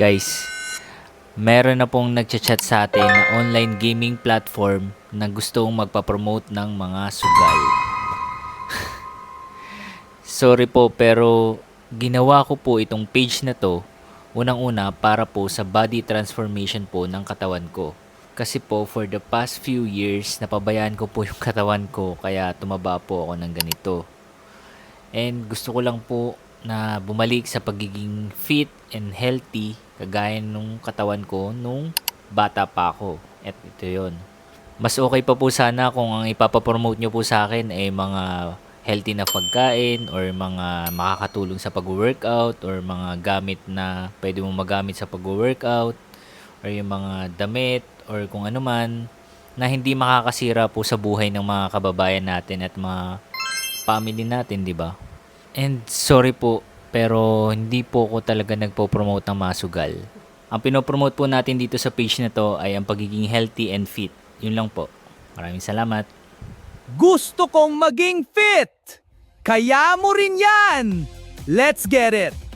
Guys, meron na pong nagchat-chat sa atin na online gaming platform na gustong magpa-promote ng mga sugal. Sorry po pero ginawa ko po itong page na to unang-una para po sa body transformation po ng katawan ko. Kasi po for the past few years napabayaan ko po yung katawan ko kaya tumaba po ako ng ganito. And gusto ko lang po na bumalik sa pagiging fit and healthy kagaya nung katawan ko nung bata pa ako. At ito yon. Mas okay pa po sana kung ang ipapapromote nyo po sa akin ay mga healthy na pagkain or mga makakatulong sa pag-workout or mga gamit na pwede mong magamit sa pag-workout or yung mga damit or kung ano man na hindi makakasira po sa buhay ng mga kababayan natin at mga family natin, di ba? And sorry po, pero hindi po ako talaga nagpo-promote ng masugal. Ang pinopromote po natin dito sa page na to ay ang pagiging healthy and fit. Yun lang po. Maraming salamat. Gusto kong maging fit! Kaya mo rin yan! Let's get it!